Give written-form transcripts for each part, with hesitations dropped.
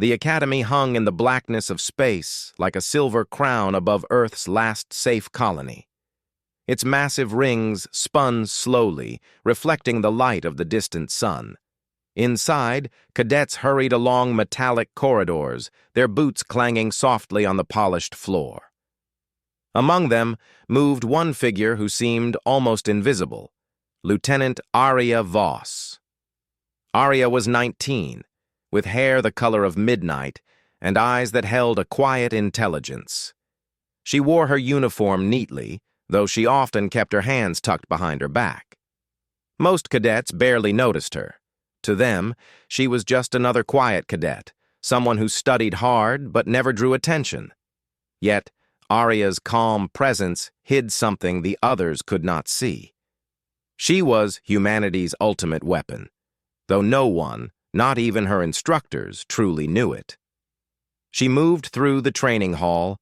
The academy hung in the blackness of space like a silver crown above Earth's last safe colony. Its massive rings spun slowly, reflecting the light of the distant sun. Inside, cadets hurried along metallic corridors, their boots clanging softly on the polished floor. Among them moved one figure who seemed almost invisible, Lieutenant Aria Voss. Aria was 19, with hair the color of midnight and eyes that held a quiet intelligence. She wore her uniform neatly, though she often kept her hands tucked behind her back. Most cadets barely noticed her. To them, she was just another quiet cadet, someone who studied hard but never drew attention. Yet, Aria's calm presence hid something the others could not see. She was humanity's ultimate weapon, though no one, not even her instructors, truly knew it. She moved through the training hall,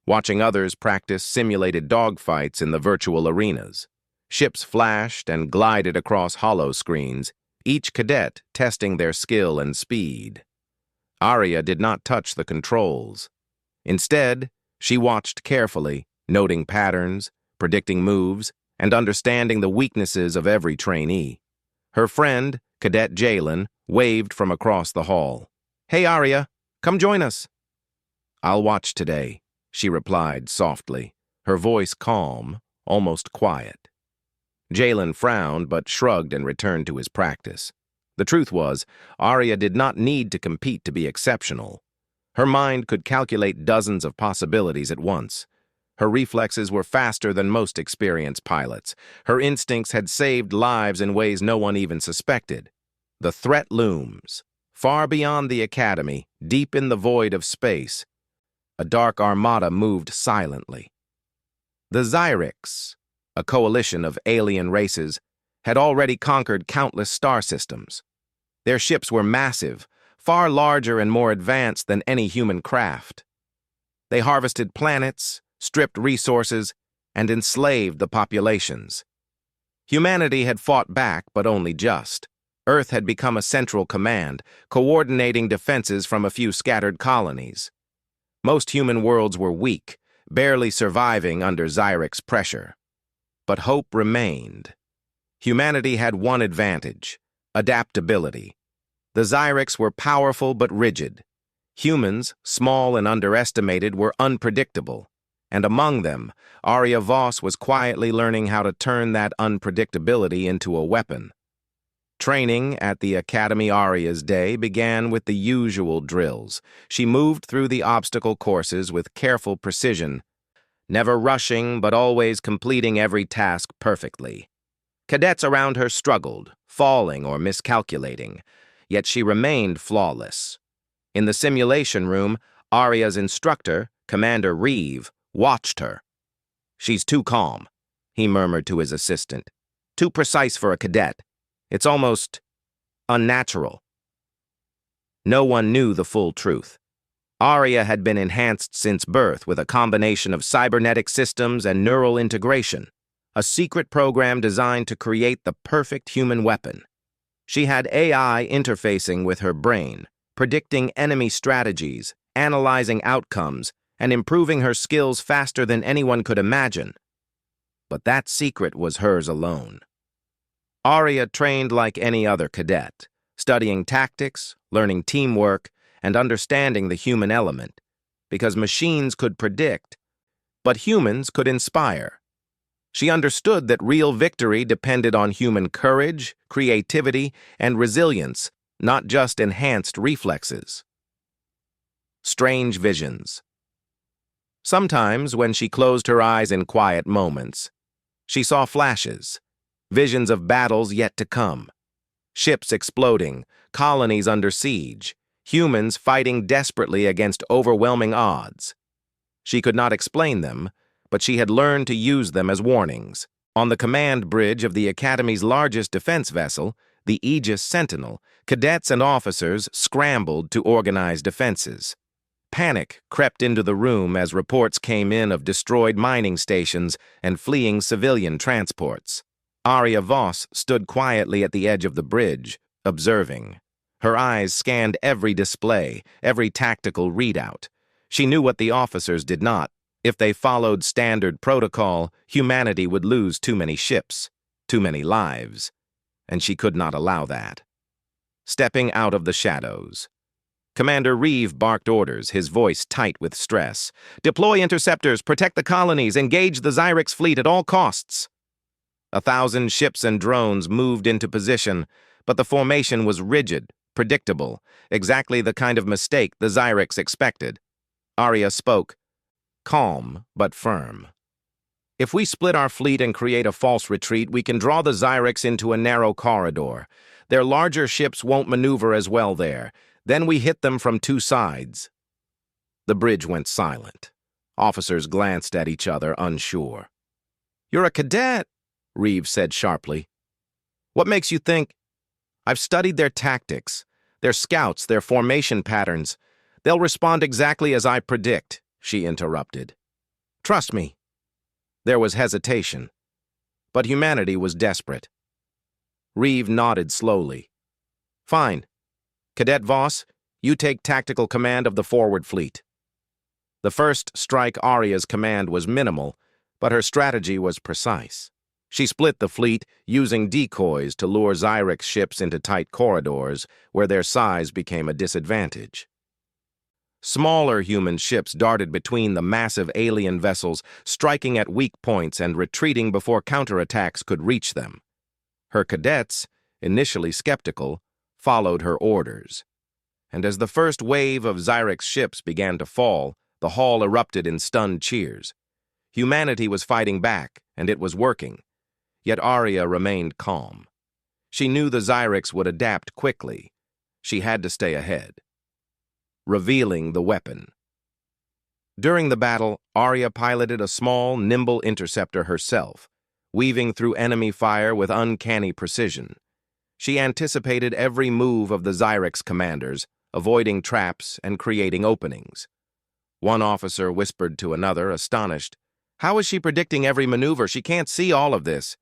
watching others practice simulated dogfights in the virtual arenas. Ships flashed and glided across hollow screens, each cadet testing their skill and speed. Aria did not touch the controls. Instead, she watched carefully, noting patterns, predicting moves, and understanding the weaknesses of every trainee. Her friend, Cadet Jalen, waved from across the hall. "Hey, Aria, come join us." "I'll watch today," she replied softly, her voice calm, almost quiet. Jalen frowned but shrugged and returned to his practice. The truth was, Aria did not need to compete to be exceptional. Her mind could calculate dozens of possibilities at once. Her reflexes were faster than most experienced pilots. Her instincts had saved lives in ways no one even suspected. The threat looms. Far beyond the academy, deep in the void of space, a dark armada moved silently. The Zyrics, a coalition of alien races, had already conquered countless star systems. Their ships were massive, far larger and more advanced than any human craft. They harvested planets, stripped resources, and enslaved the populations. Humanity had fought back, but only just. Earth had become a central command, coordinating defenses from a few scattered colonies. Most human worlds were weak, barely surviving under Zyric's pressure. But hope remained. Humanity had one advantage: adaptability. The Zyrics were powerful but rigid. Humans, small and underestimated, were unpredictable. And among them, Aria Voss was quietly learning how to turn that unpredictability into a weapon. Training at the Academy Aria's day began with the usual drills. She moved through the obstacle courses with careful precision, never rushing but always completing every task perfectly. Cadets around her struggled, falling or miscalculating, yet she remained flawless. In the simulation room, Aria's instructor, Commander Reeve, watched her. "She's too calm," he murmured to his assistant. "Too precise for a cadet. It's almost unnatural." No one knew the full truth. Aria had been enhanced since birth with a combination of cybernetic systems and neural integration, a secret program designed to create the perfect human weapon. She had AI interfacing with her brain, predicting enemy strategies, analyzing outcomes, and improving her skills faster than anyone could imagine. But that secret was hers alone. Aria trained like any other cadet, studying tactics, learning teamwork, and understanding the human element, because machines could predict, but humans could inspire. She understood that real victory depended on human courage, creativity, and resilience, not just enhanced reflexes. Strange visions. Sometimes, when she closed her eyes in quiet moments, she saw flashes, visions of battles yet to come. Ships exploding, colonies under siege, humans fighting desperately against overwhelming odds. She could not explain them, but she had learned to use them as warnings. On the command bridge of the Academy's largest defense vessel, the Aegis Sentinel, cadets and officers scrambled to organize defenses. Panic crept into the room as reports came in of destroyed mining stations and fleeing civilian transports. Aria Voss stood quietly at the edge of the bridge, observing. Her eyes scanned every display, every tactical readout. She knew what the officers did not. If they followed standard protocol, humanity would lose too many ships, too many lives, and she could not allow that. Stepping out of the shadows, Commander Reeve barked orders, his voice tight with stress. "Deploy interceptors, protect the colonies, engage the Xyrix fleet at all costs." 1,000 ships and drones moved into position, but the formation was rigid, predictable, exactly the kind of mistake the Xyrix expected. Arya spoke, calm but firm. "If we split our fleet and create a false retreat, we can draw the Xyrix into a narrow corridor. Their larger ships won't maneuver as well there. Then we hit them from two sides." The bridge went silent. Officers glanced at each other, unsure. "You're a cadet," Reeves said sharply. "What makes you think—" "I've studied their tactics, their scouts, their formation patterns. They'll respond exactly as I predict," she interrupted. "Trust me." There was hesitation, but humanity was desperate. Reeve nodded slowly. "Fine. Cadet Voss, you take tactical command of the forward fleet." The first strike Arya's command was minimal, but her strategy was precise. She split the fleet, using decoys to lure Xyrix ships into tight corridors where their size became a disadvantage. Smaller human ships darted between the massive alien vessels, striking at weak points and retreating before counterattacks could reach them. Her cadets, initially skeptical, followed her orders. And as the first wave of Xyrix ships began to fall, the hall erupted in stunned cheers. Humanity was fighting back, and it was working. Yet Arya remained calm. She knew the Xyrix would adapt quickly. She had to stay ahead. Revealing the weapon. During the battle, Arya piloted a small, nimble interceptor herself, weaving through enemy fire with uncanny precision. She anticipated every move of the Xyrix commanders, avoiding traps and creating openings. One officer whispered to another, astonished, "How is she predicting every maneuver? She can't see all of this."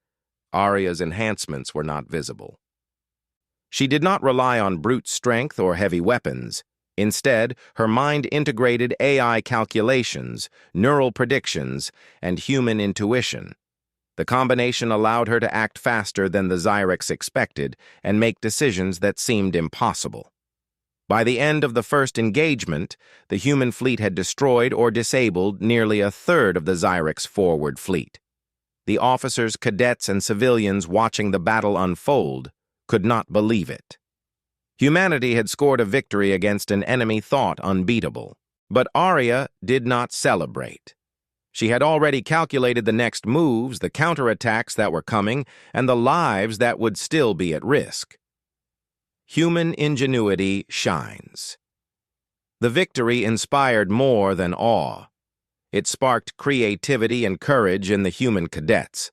Arya's enhancements were not visible. She did not rely on brute strength or heavy weapons. Instead, her mind integrated AI calculations, neural predictions, and human intuition. The combination allowed her to act faster than the Xyrix expected and make decisions that seemed impossible. By the end of the first engagement, the human fleet had destroyed or disabled nearly a third of the Xyrix forward fleet. The officers, cadets, and civilians watching the battle unfold could not believe it. Humanity had scored a victory against an enemy thought unbeatable. But Arya did not celebrate. She had already calculated the next moves, the counterattacks that were coming, and the lives that would still be at risk. Human ingenuity shines. The victory inspired more than awe. It sparked creativity and courage in the human cadets.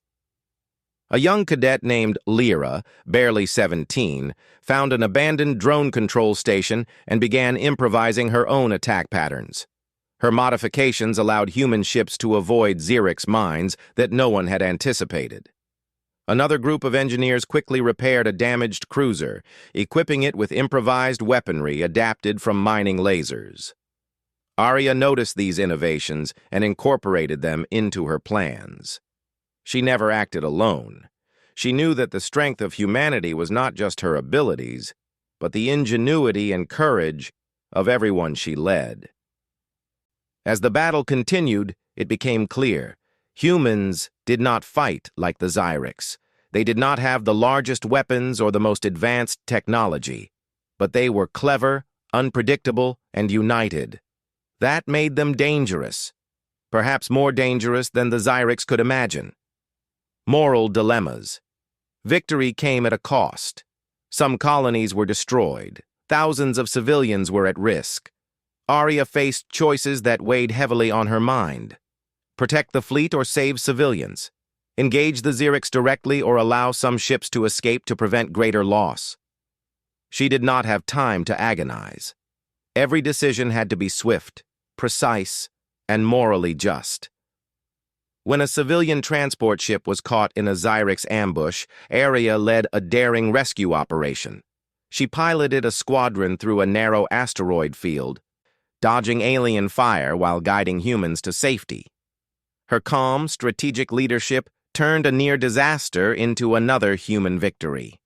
A young cadet named Lyra, barely 17, found an abandoned drone control station and began improvising her own attack patterns. Her modifications allowed human ships to avoid Xyrix mines that no one had anticipated. Another group of engineers quickly repaired a damaged cruiser, equipping it with improvised weaponry adapted from mining lasers. Arya noticed these innovations and incorporated them into her plans. She never acted alone. She knew that the strength of humanity was not just her abilities, but the ingenuity and courage of everyone she led. As the battle continued, it became clear. Humans did not fight like the Xyrix. They did not have the largest weapons or the most advanced technology, but they were clever, unpredictable, and united. That made them dangerous, perhaps more dangerous than the Xyrix could imagine. Moral dilemmas. Victory came at a cost. Some colonies were destroyed. Thousands of civilians were at risk. Arya faced choices that weighed heavily on her mind. Protect the fleet or save civilians. Engage the Xyrix directly or allow some ships to escape to prevent greater loss. She did not have time to agonize. Every decision had to be swift, precise, and morally just. When a civilian transport ship was caught in a Xyrix ambush, Arya led a daring rescue operation. She piloted a squadron through a narrow asteroid field, dodging alien fire while guiding humans to safety. Her calm, strategic leadership turned a near disaster into another human victory.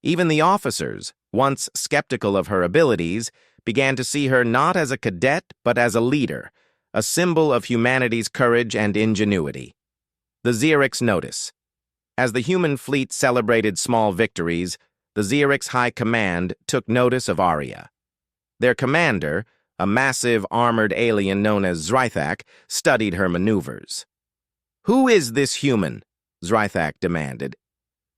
Even the officers, once skeptical of her abilities, began to see her not as a cadet but as a leader, a symbol of humanity's courage and ingenuity. The Xerix Notice. As the human fleet celebrated small victories, the Xerix High Command took notice of Aria. Their commander, a massive armored alien known as Zrythak, studied her maneuvers. "Who is this human?" Zrythak demanded.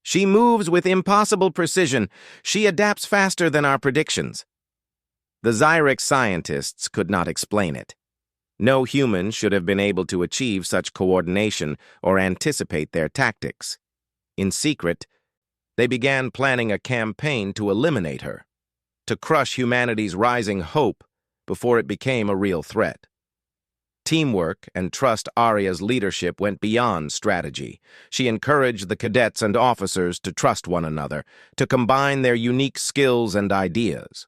"She moves with impossible precision. She adapts faster than our predictions." The Xerix scientists could not explain it. No human should have been able to achieve such coordination or anticipate their tactics. In secret, they began planning a campaign to eliminate her, to crush humanity's rising hope before it became a real threat. Teamwork and trust Aria's leadership went beyond strategy. She encouraged the cadets and officers to trust one another, to combine their unique skills and ideas.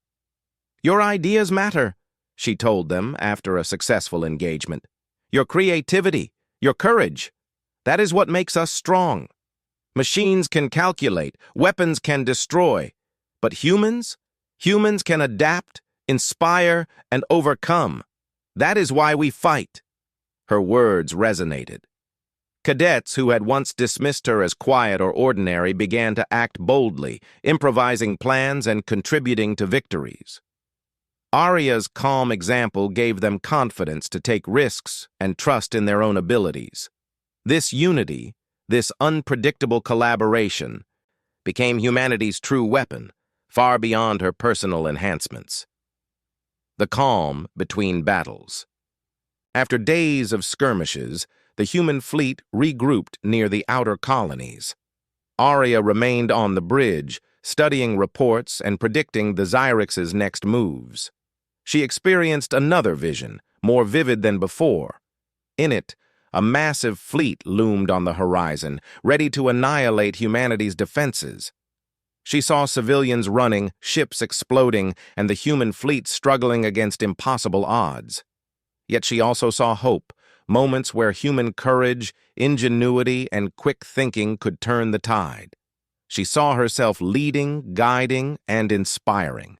"Your ideas matter," she told them after a successful engagement. "Your creativity, your courage, that is what makes us strong. Machines can calculate, weapons can destroy, but humans can adapt, inspire, and overcome. That is why we fight." Her words resonated. Cadets who had once dismissed her as quiet or ordinary began to act boldly, improvising plans and contributing to victories. Aria's calm example gave them confidence to take risks and trust in their own abilities. This unity, this unpredictable collaboration, became humanity's true weapon, far beyond her personal enhancements. The calm between battles. After days of skirmishes, the human fleet regrouped near the outer colonies. Aria remained on the bridge, studying reports and predicting the Xerix's next moves. She experienced another vision, more vivid than before. In it, a massive fleet loomed on the horizon, ready to annihilate humanity's defenses. She saw civilians running, ships exploding, and the human fleet struggling against impossible odds. Yet she also saw hope, moments where human courage, ingenuity, and quick thinking could turn the tide. She saw herself leading, guiding, and inspiring.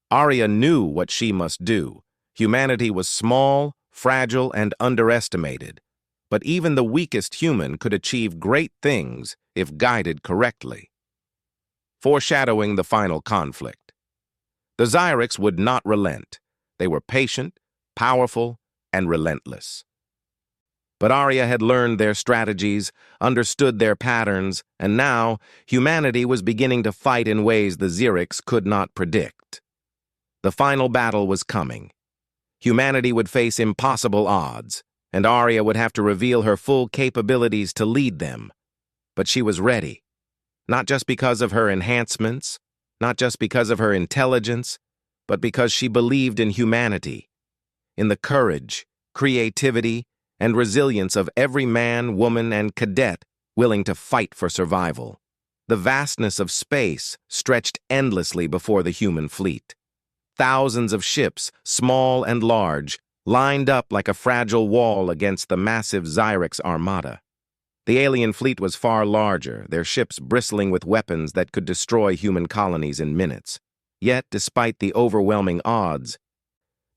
Aria knew what she must do. Humanity was small, fragile, and underestimated. But even the weakest human could achieve great things if guided correctly. Foreshadowing the final conflict. The Xerix would not relent. They were patient, powerful, and relentless. But Aria had learned their strategies, understood their patterns, and now humanity was beginning to fight in ways the Xerix could not predict. The final battle was coming. Humanity would face impossible odds, and Aria would have to reveal her full capabilities to lead them. But she was ready, not just because of her enhancements, not just because of her intelligence, but because she believed in humanity, in the courage, creativity, and resilience of every man, woman, and cadet willing to fight for survival. The vastness of space stretched endlessly before the human fleet. Thousands of ships, small and large, lined up like a fragile wall against the massive Xerix armada. The alien fleet was far larger, their ships bristling with weapons that could destroy human colonies in minutes. Yet, despite the overwhelming odds,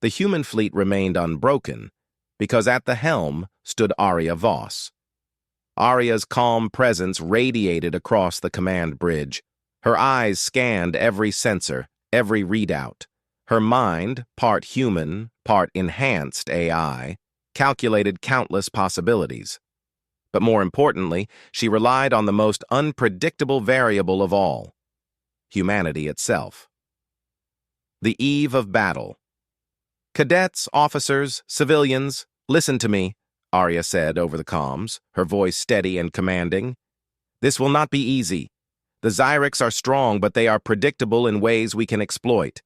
the human fleet remained unbroken, because at the helm stood Aria Voss. Aria's calm presence radiated across the command bridge. Her eyes scanned every sensor, every readout. Her mind, part human, part enhanced AI, calculated countless possibilities. But more importantly, she relied on the most unpredictable variable of all: humanity itself. The eve of battle. "Cadets, officers, civilians, listen to me," Aria said over the comms, her voice steady and commanding. "This will not be easy. The Xerix are strong, but they are predictable in ways we can exploit.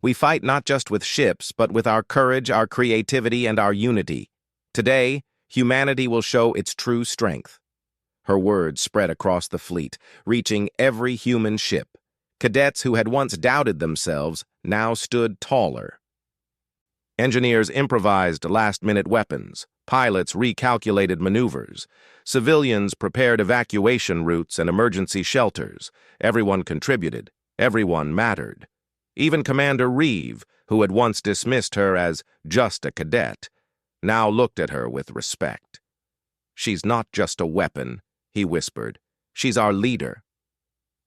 We fight not just with ships, but with our courage, our creativity, and our unity. Today, humanity will show its true strength." Her words spread across the fleet, reaching every human ship, Cadets who had once doubted themselves now stood taller. Engineers improvised last-minute weapons. Pilots recalculated maneuvers. Civilians prepared evacuation routes and emergency shelters. Everyone contributed. Everyone mattered. Even Commander Reeve, who had once dismissed her as just a cadet, now looked at her with respect. "She's not just a weapon," he whispered. "She's our leader."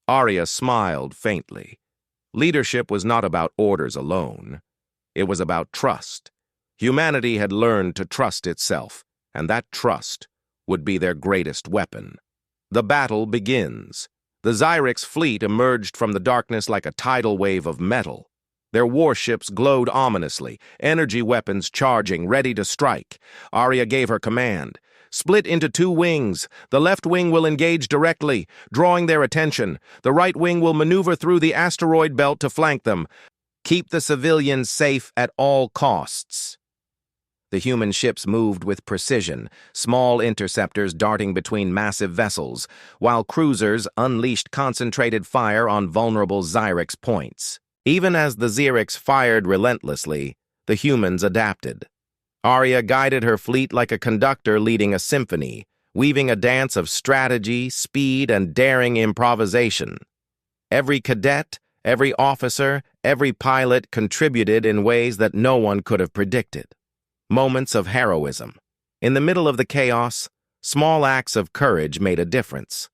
Arya smiled faintly. Leadership was not about orders alone. It was about trust. Humanity had learned to trust itself, and that trust would be their greatest weapon. The battle begins. The Xyrix fleet emerged from the darkness like a tidal wave of metal. Their warships glowed ominously, energy weapons charging, ready to strike. Arya gave her command. "Split into 2 wings. The left wing will engage directly, drawing their attention. The right wing will maneuver through the asteroid belt to flank them. Keep the civilians safe at all costs." The human ships moved with precision, small interceptors darting between massive vessels, while cruisers unleashed concentrated fire on vulnerable Xyrix points. Even as the Xyrix fired relentlessly, the humans adapted. Arya guided her fleet like a conductor leading a symphony, weaving a dance of strategy, speed, and daring improvisation. Every cadet, every officer, every pilot contributed in ways that no one could have predicted. Moments of heroism. In the middle of the chaos, small acts of courage made a difference.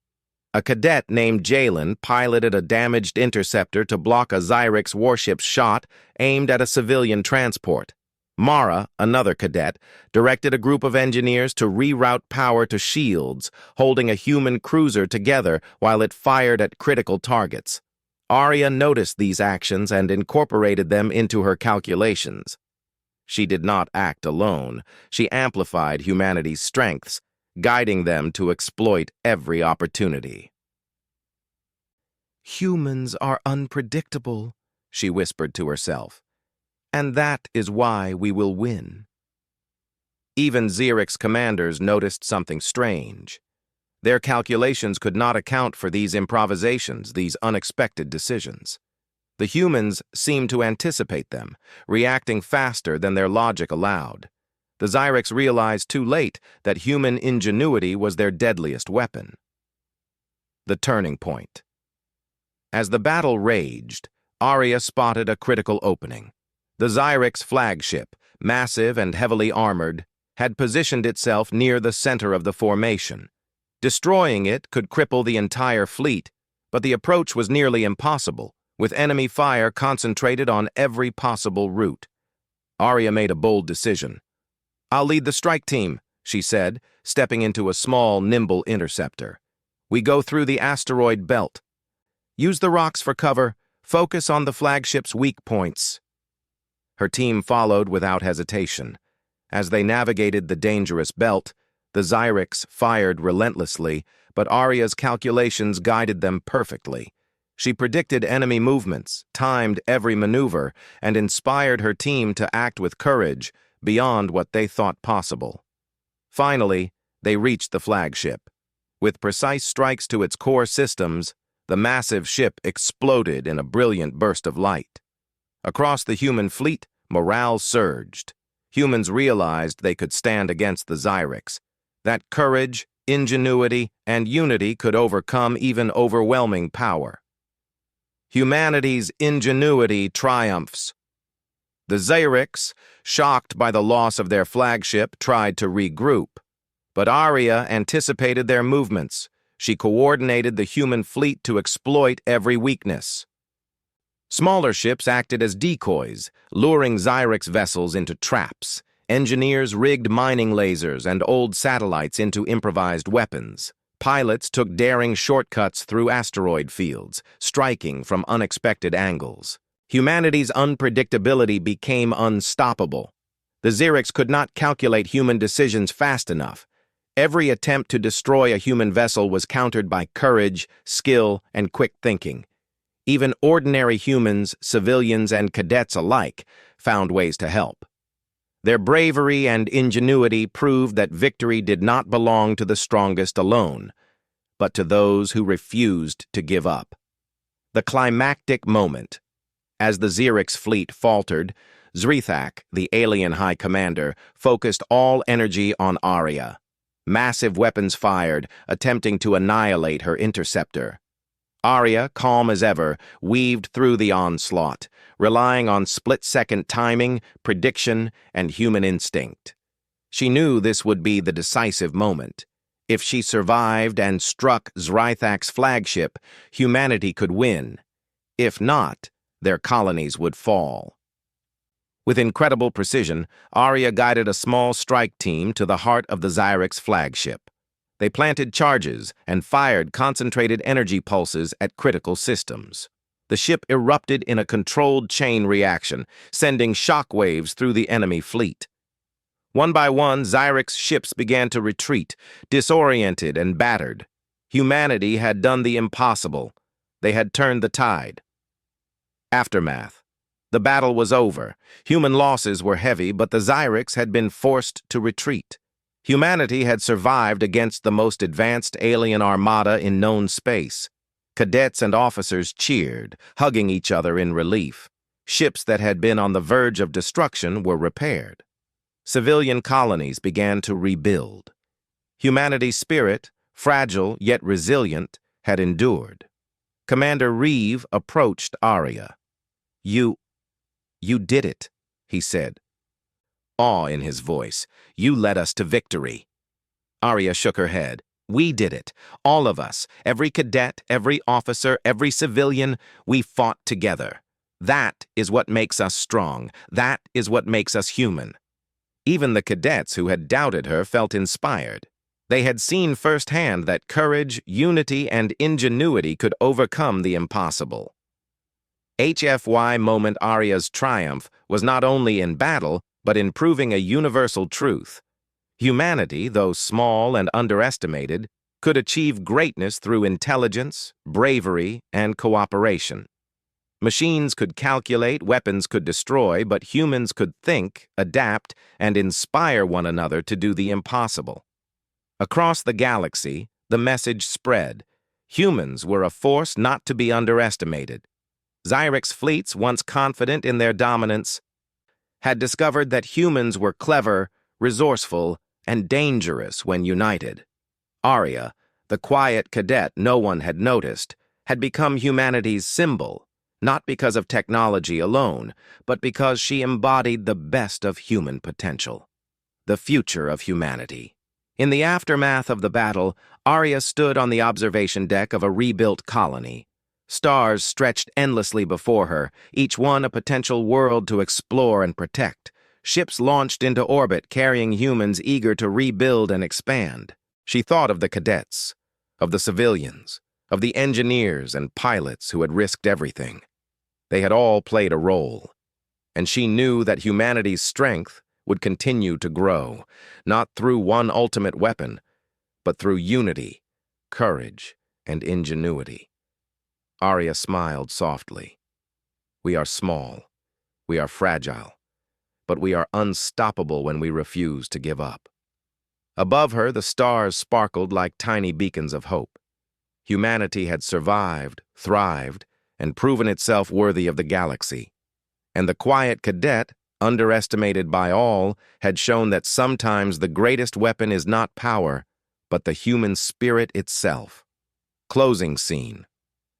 A cadet named Jalen piloted a damaged interceptor to block a Xyrix warship's shot aimed at a civilian transport. Mara, another cadet, directed a group of engineers to reroute power to shields, holding a human cruiser together while it fired at critical targets. Arya noticed these actions and incorporated them into her calculations. She did not act alone. She amplified humanity's strengths, guiding them to exploit every opportunity. "Humans are unpredictable," she whispered to herself. "And that is why we will win." Even Xyrix commanders noticed something strange. Their calculations could not account for these improvisations, these unexpected decisions. The humans seemed to anticipate them, reacting faster than their logic allowed. The Xyrix realized too late that human ingenuity was their deadliest weapon. The turning point. As the battle raged, Arya spotted a critical opening. The Xyrix flagship, massive and heavily armored, had positioned itself near the center of the formation. Destroying it could cripple the entire fleet, but the approach was nearly impossible, with enemy fire concentrated on every possible route. Arya made a bold decision. "I'll lead the strike team," she said, stepping into a small, nimble interceptor. "We go through the asteroid belt. Use the rocks for cover. Focus on the flagship's weak points." Her team followed without hesitation. As they navigated the dangerous belt, the Xyrix fired relentlessly, but Arya's calculations guided them perfectly. She predicted enemy movements, timed every maneuver, and inspired her team to act with courage beyond what they thought possible. Finally, they reached the flagship. With precise strikes to its core systems, the massive ship exploded in a brilliant burst of light. Across the human fleet, morale surged. Humans realized they could stand against the Xyrix, that courage, ingenuity, and unity could overcome even overwhelming power. Humanity's ingenuity triumphs. The Xyrix, shocked by the loss of their flagship, tried to regroup. But Arya anticipated their movements. She coordinated the human fleet to exploit every weakness. Smaller ships acted as decoys, luring Xyrix vessels into traps. Engineers rigged mining lasers and old satellites into improvised weapons. Pilots took daring shortcuts through asteroid fields, striking from unexpected angles. Humanity's unpredictability became unstoppable. The Xyrix could not calculate human decisions fast enough. Every attempt to destroy a human vessel was countered by courage, skill, and quick thinking. Even ordinary humans, civilians, and cadets alike found ways to help. Their bravery and ingenuity proved that victory did not belong to the strongest alone, but to those who refused to give up. The climactic moment. As the Xerix fleet faltered, Zrithak, the alien high commander, focused all energy on Arya. Massive weapons fired, attempting to annihilate her interceptor. Arya, calm as ever, weaved through the onslaught, relying on split-second timing, prediction, and human instinct. She knew this would be the decisive moment. If she survived and struck Zrithak's flagship, humanity could win. If not, their colonies would fall. With incredible precision, Arya guided a small strike team to the heart of the Xerix flagship. They planted charges and fired concentrated energy pulses at critical systems. The ship erupted in a controlled chain reaction, sending shockwaves through the enemy fleet. One by one, Xerix ships began to retreat, disoriented and battered. Humanity had done the impossible. They had turned the tide. Aftermath. The battle was over. Human losses were heavy, but the Xerix had been forced to retreat. Humanity had survived against the most advanced alien armada in known space. Cadets and officers cheered, hugging each other in relief. Ships that had been on the verge of destruction were repaired. Civilian colonies began to rebuild. Humanity's spirit, fragile yet resilient, had endured. Commander Reeve approached Arya. You did it, he said. Awe in his voice. You led us to victory. Arya shook her head. We did it. All of us. Every cadet, every officer, every civilian. We fought together. That is what makes us strong. That is what makes us human. Even the cadets who had doubted her felt inspired. They had seen firsthand that courage, unity, and ingenuity could overcome the impossible. HFY moment Arya's triumph was not only in battle, but in proving a universal truth. Humanity, though small and underestimated, could achieve greatness through intelligence, bravery, and cooperation. Machines could calculate, weapons could destroy, but humans could think, adapt, and inspire one another to do the impossible. Across the galaxy, the message spread. Humans were a force not to be underestimated. Xerix fleets, once confident in their dominance, had discovered that humans were clever, resourceful, and dangerous when united. Arya, the quiet cadet no one had noticed, had become humanity's symbol, not because of technology alone, but because she embodied the best of human potential. The future of humanity. In the aftermath of the battle, Arya stood on the observation deck of a rebuilt colony. Stars stretched endlessly before her, each one a potential world to explore and protect. Ships launched into orbit carrying humans eager to rebuild and expand. She thought of the cadets, of the civilians, of the engineers and pilots who had risked everything. They had all played a role, and she knew that humanity's strength would continue to grow, not through one ultimate weapon, but through unity, courage, and ingenuity. Arya smiled softly. We are small, we are fragile, but we are unstoppable when we refuse to give up. Above her, the stars sparkled like tiny beacons of hope. Humanity had survived, thrived, and proven itself worthy of the galaxy. And the quiet cadet, underestimated by all, had shown that sometimes the greatest weapon is not power, but the human spirit itself. Closing scene.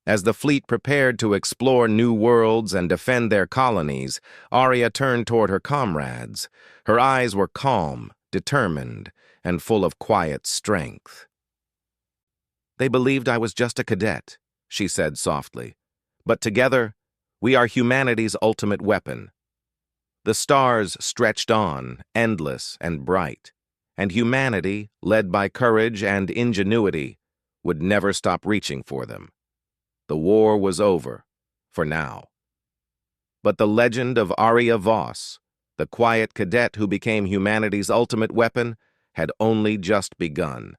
As the fleet prepared to explore new worlds and defend their colonies, Arya turned toward her comrades. Her eyes were calm, determined, and full of quiet strength. They believed I was just a cadet, she said softly. But together, we are humanity's ultimate weapon. The stars stretched on, endless and bright, and humanity, led by courage and ingenuity, would never stop reaching for them. The war was over, for now. But the legend of Arya Voss, the quiet cadet who became humanity's ultimate weapon, had only just begun.